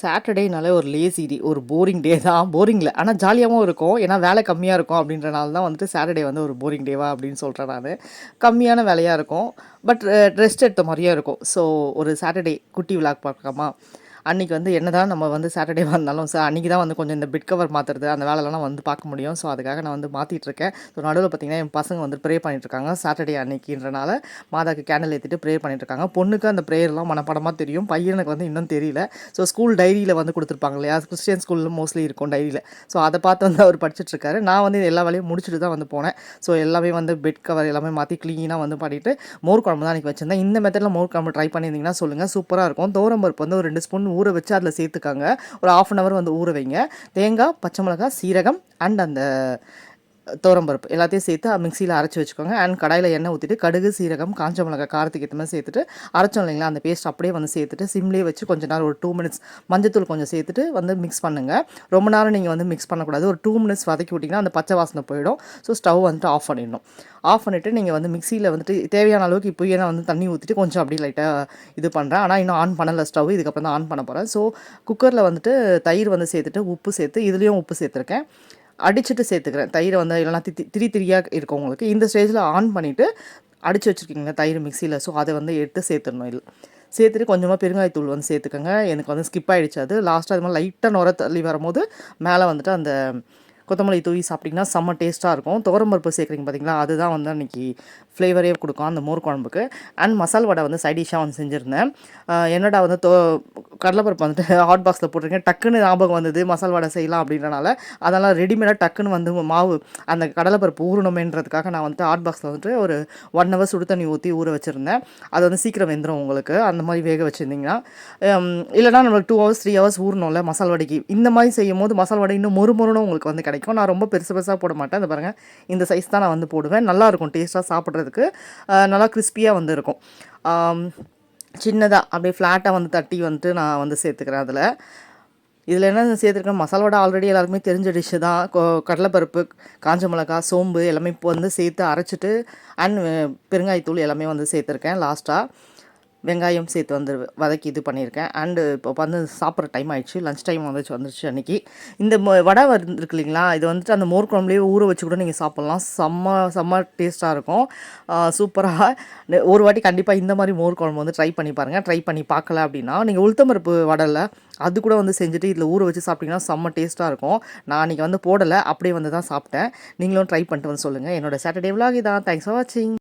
சாட்டர்டேனாலே ஒரு லேசி டே, ஒரு போரிங் டே தான். போரிங் இல்ல. ஆனா ஜாலியாவும் இருக்கும். ஏன்னா வேலை கம்மியா இருக்கும் அப்படின்றனால தான் வந்துட்டு சாட்டர்டே வந்து ஒரு போரிங் டேவா அப்படின்னு சொல்றேன் நானு. கம்மியான வேலையா இருக்கும். பட் ரெஸ்ட் எடுத்த மாரியும் இருக்கும். ஸோ ஒரு சாட்டர்டே குட்டி விளாக் பார்க்கலாமா? அன்னைக்கு வந்து என்னதான் நம்ம வந்து சாட்டர்டேவா இருந்தாலும் அன்னைக்கு தான் வந்து கொஞ்சம் இந்த பெட் கவர் மாத்துறது அந்த வேலைலாம் நான் வந்து பார்க்க முடியும். ஸோ அதுக்காக நான் வந்து மாத்திட்டு இருக்கேன். ஸோ நடுவுல பார்த்தீங்கன்னா, என் பசங்க வந்து ப்ரே பண்ணிட்டு இருக்காங்க. சாட்டர்டே அன்னைக்குன்றனால மாதாக்கு கேண்டில் ஏத்திட்டு ப்ரே பண்ணிட்டு இருக்காங்க. பொண்ணுக்கு அந்த ப்ரேயர்லாம் மனப்பாடமா தெரியும். பையனுக்கு வந்து இன்னும் தெரியல. ஸோ ஸ்கூல் டைரியில வந்து குடுத்துருப்பாங்க இல்லையா? கிறிஸ்டியன் ஸ்கூல்ல மோஸ்ட்லி இருக்கும் டைரியில. ஸோ அத பார்த்து வந்து அவர் படிச்சுட்டு இருக்காரு. நான் வந்து எல்லா வேலையும் முடிச்சுட்டு தான் வந்து போனேன். ஸோ எல்லாமே வந்து பெட் கவர் எல்லாமே மாத்தி கிளீனா வந்து பண்ணிட்டு, மோர் குழம்பு தான் அன்னைக்கு வச்சிருந்தேன். இந்த மெத்தட்ல மோர் குழம்பு ட்ரை பண்ணியிருந்தீங்கன்னா சொல்லுங்க. சூப்பரா இருக்கும். துவரம் பருப்பு வந்து ஒரு 2 ஸ்பூன் ஊற வச்சு அதில சேர்த்துக்கங்க. ஒரு 1/2 அன் ஹவர் வந்து ஊற வைங்க. தேங்காய், பச்சை மிளகாய், சீரகம் அண்ட் அந்த துவரம்பருப்பு எல்லாத்தையும் சேர்த்து மிக்சியில் அரைச்சி வச்சுக்கோங்க. அண்ட் கடாயில் எண்ணெய் ஊற்றிட்டு கடுகு, சீரகம், காஞ்ச மிளகாய் காரத்துக்கு ஏற்ற மாதிரி சேர்த்துட்டு அரைச்சோம் இல்லைங்களா, அந்த பேஸ்ட் அப்படியே வந்து சேர்த்துட்டு சிம்லேயே வச்சு கொஞ்ச நேரம் ஒரு 2 மினிட்ஸ் மஞ்சத்தூள் கொஞ்சம் சேர்த்துட்டு வந்து மிக்ஸ் பண்ணுங்கள். ரொம்ப நேரம் நீங்கள் வந்து மிக்ஸ் பண்ணக்கூடாது. ஒரு 2 மினிட்ஸ் வதக்கி விட்டிங்கன்னா அந்த பச்சை வாசனை போயிடும். ஸோ ஸ்டவ் வந்துட்டு ஆஃப் பண்ணிடணும். ஆஃப் பண்ணிவிட்டு நீங்கள் வந்து மிக்சியில் வந்துட்டு தேவையான அளவுக்கு இப்போயே நான் வந்து தண்ணி ஊற்றிட்டு கொஞ்சம் அப்படியே லைட்டாக இது பண்ணுறேன். ஆனால் இன்னும் ஆன் பண்ணலை ஸ்டவ். இதுக்கப்புறம் தான் ஆன் பண்ண போகிறேன். ஸோ குக்கரில் வந்துட்டு தயிர் வந்து சேர்த்துட்டு உப்பு சேர்த்து இதுலேயும் உப்பு சேர்த்துருக்கேன். அடிச்சுட்டு சேர்த்துக்கிறேன். தயிரை வந்து இல்லைனா திரி திரியாக இருக்கும் உங்களுக்கு. இந்த ஸ்டேஜில் ஆன் பண்ணிவிட்டு அடித்து வச்சுருக்கீங்க தயிர் மிக்சியில். ஸோ அதை வந்து எடுத்து சேர்த்துடணும். இல்லை சேர்த்துட்டு கொஞ்சமாக பெருங்காயத்தூள் வந்து சேர்த்துக்கோங்க. எனக்கு வந்து ஸ்கிப் ஆகிடுச்சு அது. லாஸ்ட்டாக அது மாதிரி லைட்டாக நுர தள்ளி வரும்போது மேலே வந்துட்டு அந்த கொத்தமல்லி தூவி சாப்பிட்டிங்கன்னா செம்ம டேஸ்ட்டாக இருக்கும். துவரம்பருப்பு சேர்க்குறீங்க பார்த்தீங்களா, அதுதான் வந்து அன்றைக்கி ஃப்ளேவரே கொடுக்கும் அந்த மோர் குழம்புக்கு. அண்ட் மசால் வடை வந்து சைட் டிஷ்ஷாக வந்து செஞ்சுருந்தேன். என்னடா வந்து கடலைப்பருப்பு வந்துட்டு ஹாட் பாக்ஸில் போட்டிருக்கேன். டக்குன்னு ஞாபகம் வந்தது மசால் வடை செய்யலாம் அப்படின்றனால அதெல்லாம் ரெடிமேடாக டக்குன்னு வந்து மாவு அந்த கடலைப்பருப்பு ஊறணுமேன்றதுக்காக நான் வந்துட்டு ஹாட் பாக்ஸில் வந்துட்டு ஒரு 1 ஹவர் சுடு தண்ணி ஊற்றி ஊற வச்சுருந்தேன். அது வந்து சீக்கிரம் வெந்துடும் உங்களுக்கு. அந்த மாதிரி வேக வச்சுருந்தீங்கன்னா. இல்லைனா நம்மளுக்கு 2 ஹவர்ஸ் 3 ஹவர்ஸ் ஊறணும்ல மசால் வடைக்கு. இந்த மாதிரி செய்யும் போது மசால் வடை இன்னும் மொறுமொறுன்னு உங்களுக்கு வந்து கிடைக்கும். நான் ரொம்ப பெருசு பெருசாக போட மாட்டேன். இந்த பாருங்கள், இந்த சைஸ் தான் நான் வந்து போடுவேன். நல்லாயிருக்கும் டேஸ்ட்டாக சாப்பிட்றதுக்கு. நல்லா கிறிஸ்பியாக வந்து இருக்கும். சின்னதாக அப்படியே ஃப்ளாட்டாக வந்து தட்டி வந்துட்டு நான் வந்து சேர்த்துக்கிறேன் அதில். இதில் என்ன சேர்த்துருக்கேன், மசாலா வடை ஆல்ரெடி எல்லாருக்குமே தெரிஞ்ச டிஷ்ஷு தான். கடலைப்பருப்பு, காஞ்ச மிளகா, சோம்பு எல்லாமே இப்போ வந்து சேர்த்து அரைச்சிட்டு அண்ட் பெருங்காயத்தூள் எல்லாமே வந்து சேர்த்துருக்கேன். லாஸ்ட்டாக வெங்காயம் சேர்த்து வந்து வதக்கி இது பண்ணியிருக்கேன். அண்டு இப்போ வந்து சாப்பிட்ற டைம் ஆகிடுச்சு. லஞ்ச் டைம் வந்துருச்சு அன்றைக்கி. இந்த வடை இருக்கு இல்லைங்களா, இது வந்துட்டு அந்த மோர் குழம்புலேயே ஊற வச்சு கூட நீங்கள் சாப்பிட்லாம். செம்ம டேஸ்ட்டாக இருக்கும். சூப்பராக ஒரு வாட்டி கண்டிப்பாக இந்த மாதிரி மோர் குழம்பு வந்து ட்ரை பண்ணி பாருங்கள். ட்ரை பண்ணி பார்க்கல அப்படின்னா நீங்கள் உளுத்தம்பருப்பு வடையில் அது கூட வந்து செஞ்சுட்டு இதில் ஊற வச்சு சாப்பிட்டிங்கன்னா செம்ம டேஸ்ட்டாக இருக்கும். நான் அன்றைக்கி வந்து போடலை, அப்படியே வந்து தான் சாப்பிட்டேன். நீங்களும் ட்ரை பண்ணிட்டு வந்து சொல்லுங்கள். என்னோடய சாட்டர்டே விலாக் இதான். தேங்க்ஸ் ஃபார் வாட்சிங்.